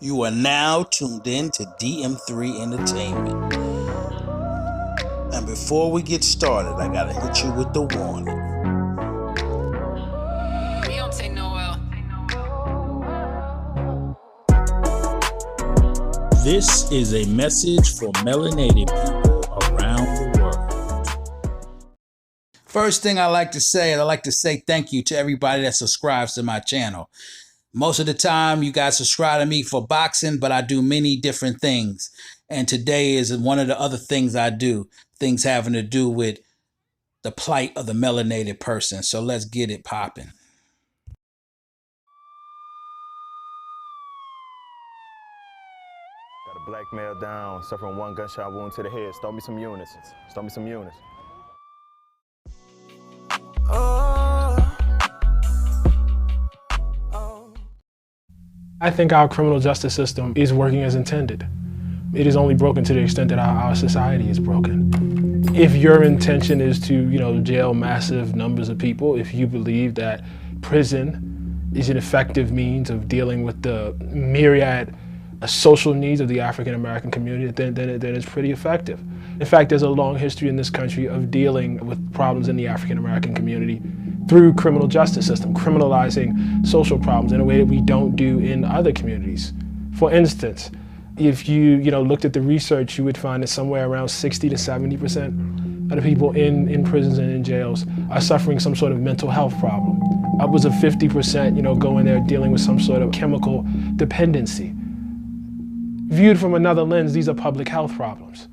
You are now tuned in to DM3 Entertainment. And before we get started, I gotta hit you with the warning. We don't take no This is a message for melanated people around the world. First thing I like to say is I like to say thank you to everybody that subscribes to my channel. Most of the time, you guys subscribe to me for boxing, but I do many different things. And today is one of the other things I do, things having to do with the plight of the melanated person. So let's get it popping. Got a black male down, suffering one gunshot wound to the head. Start me some units. Start me some units. I think our criminal justice system is working as intended. It is only broken to the extent that our society is broken. If your intention is to, jail massive numbers of people, if you believe that prison is an effective means of dealing with the myriad social needs of the African American community, then it's pretty effective. In fact, there's a long history in this country of dealing with problems in the African American community through criminal justice system, criminalizing social problems in a way that we don't do in other communities. For instance, if you looked at the research, you would find that somewhere around 60 to 70% of the people in prisons and in jails are suffering some sort of mental health problem. Upwards of 50%, go in there dealing with some sort of chemical dependency. Viewed from another lens, these are public health problems.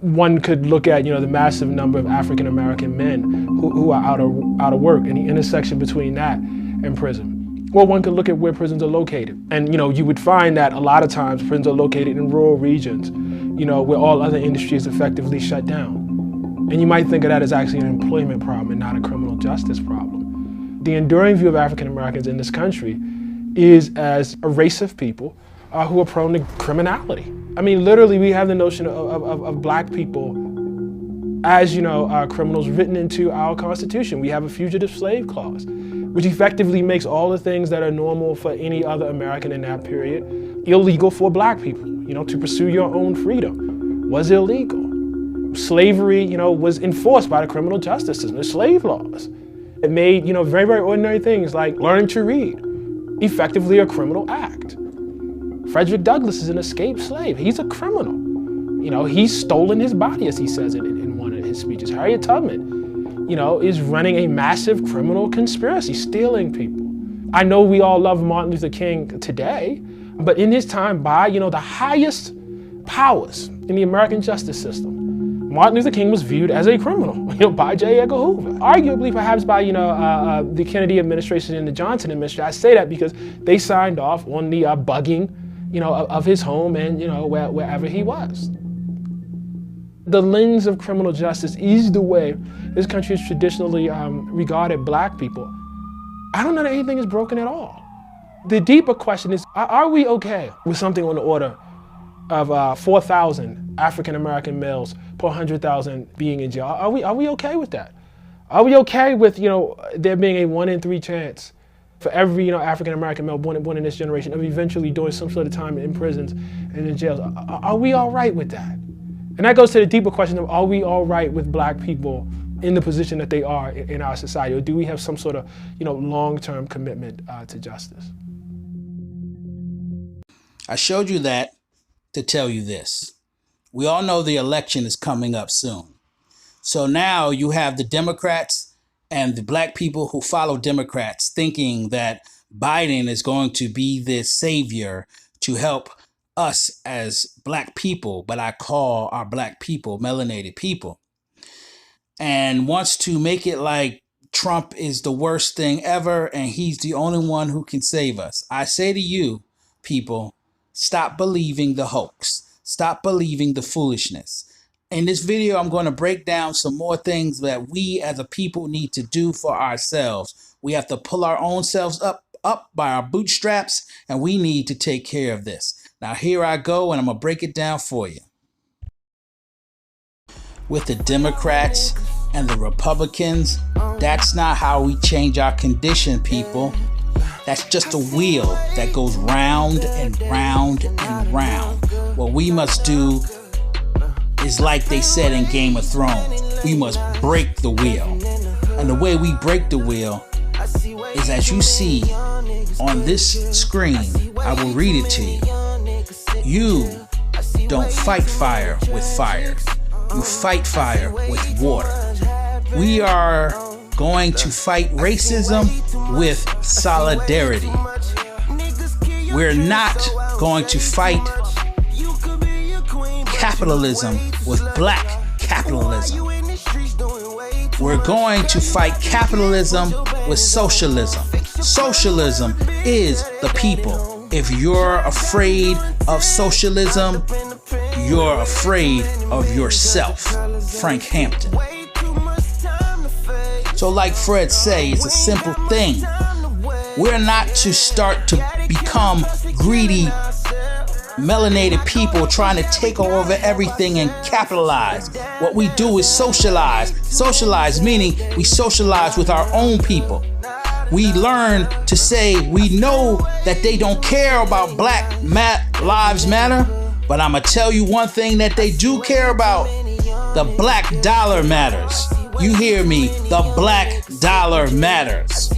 One could look at, the massive number of African American men who are out of work and the intersection between that and prison. Well, one could look at where prisons are located. And, you would find that a lot of times prisons are located in rural regions, where all other industries effectively shut down. And you might think of that as actually an employment problem and not a criminal justice problem. The enduring view of African Americans in this country is as a race of people who are prone to criminality. I mean, literally, we have the notion of black people as, criminals written into our Constitution. We have a fugitive slave clause, which effectively makes all the things that are normal for any other American in that period illegal for black people. To pursue your own freedom was illegal. Slavery, was enforced by the criminal justice system, the slave laws. It made, very, very ordinary things like learning to read effectively a criminal act. Frederick Douglass is an escaped slave. He's a criminal. He's stolen his body, as he says it in one of his speeches. Harriet Tubman, is running a massive criminal conspiracy, stealing people. I know we all love Martin Luther King today, but in his time, by, the highest powers in the American justice system, Martin Luther King was viewed as a criminal, by J. Edgar Hoover. Arguably, perhaps by, the Kennedy administration and the Johnson administration. I say that because they signed off on the bugging of his home and, wherever he was. The lens of criminal justice is the way this country has traditionally regarded black people. I don't know that anything is broken at all. The deeper question is, are we okay with something on the order of 4,000 African-American males per 100,000 being in jail? Are we okay with that? Are we okay with, there being a 1 in 3 chance for every African-American male born in this generation of eventually doing some sort of time in prisons and in jails? Are we all right with that? And that goes to the deeper question of, are we all right with black people in the position that they are in our society? Or do we have some sort of long-term commitment to justice? I showed you that to tell you this. We all know the election is coming up soon. So now you have the Democrats and the black people who follow Democrats thinking that Biden is going to be this savior to help us as black people, but I call our black people melanated people, and wants to make it like Trump is the worst thing ever and he's the only one who can save us. I say to you, people, stop believing the hoax. Stop believing the foolishness. In this video, I'm going to break down some more things that we as a people need to do for ourselves. We have to pull our own selves up by our bootstraps, and we need to take care of this. Now, here I go, and I'm going to break it down for you. With the Democrats and the Republicans, that's not how we change our condition, people. That's just a wheel that goes round and round and round. What we must do is like they said in Game of Thrones. We must break the wheel. And the way we break the wheel is as you see on this screen. I will read it to you. You don't fight fire with fire. You fight fire with water. We are going to fight racism with solidarity. We're not going to fight capitalism with black capitalism. We're going to fight capitalism with socialism. Socialism is the people. If you're afraid of socialism, you're afraid of yourself. Frank Hampton. So like Fred say, it's a simple thing. We're not to start to become greedy, melanated people trying to take over everything and capitalize. What we do is socialize. Socialize meaning we socialize with our own people. We learn to say we know that they don't care about Black Lives Matter, but I'm going to tell you one thing that they do care about. The black dollar matters. You hear me? The black dollar matters.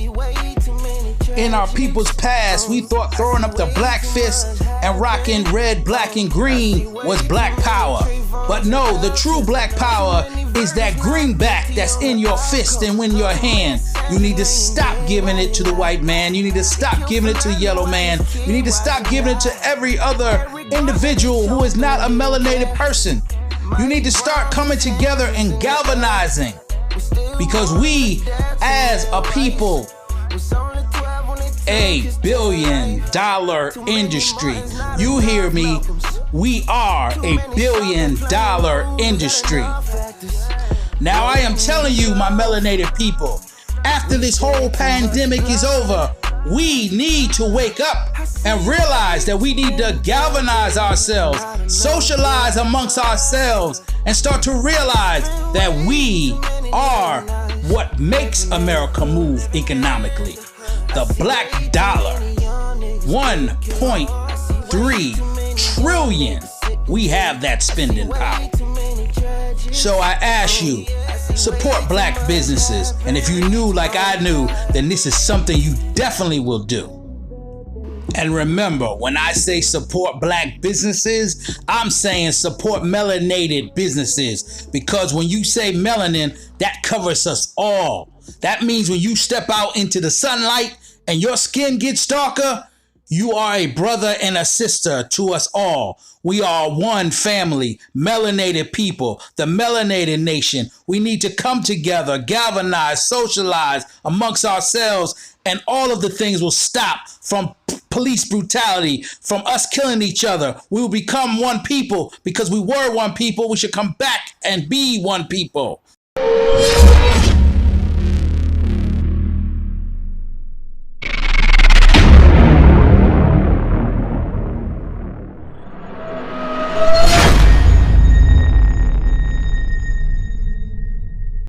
In our people's past, we thought throwing up the black fist and rocking red, black, and green was black power. But no, the true black power is that greenback that's in your fist and in your hand. You need to stop giving it to the white man. You need to stop giving it to the yellow man. You need to stop giving it to every other individual who is not a melanated person. You need to start coming together and galvanizing. Because we, as a people, $1 billion industry. You hear me? We are $1 billion industry. Now I am telling you, my melanated people, after this whole pandemic is over, we need to wake up and realize that we need to galvanize ourselves, socialize amongst ourselves, and start to realize that we are what makes America move economically. The black dollar, 1.3 trillion. We have that spending power. So I ask you, support black businesses. And if you knew like I knew, then this is something you definitely will do. And remember, when I say support black businesses, I'm saying support melanated businesses. Because when you say melanin, that covers us all. That means when you step out into the sunlight and your skin gets darker, you are a brother and a sister to us all. We are one family, melanated people, the melanated nation. We need to come together, galvanize, socialize amongst ourselves, and all of the things will stop from police brutality, from us killing each other. We will become one people because we were one people. We should come back and be one people.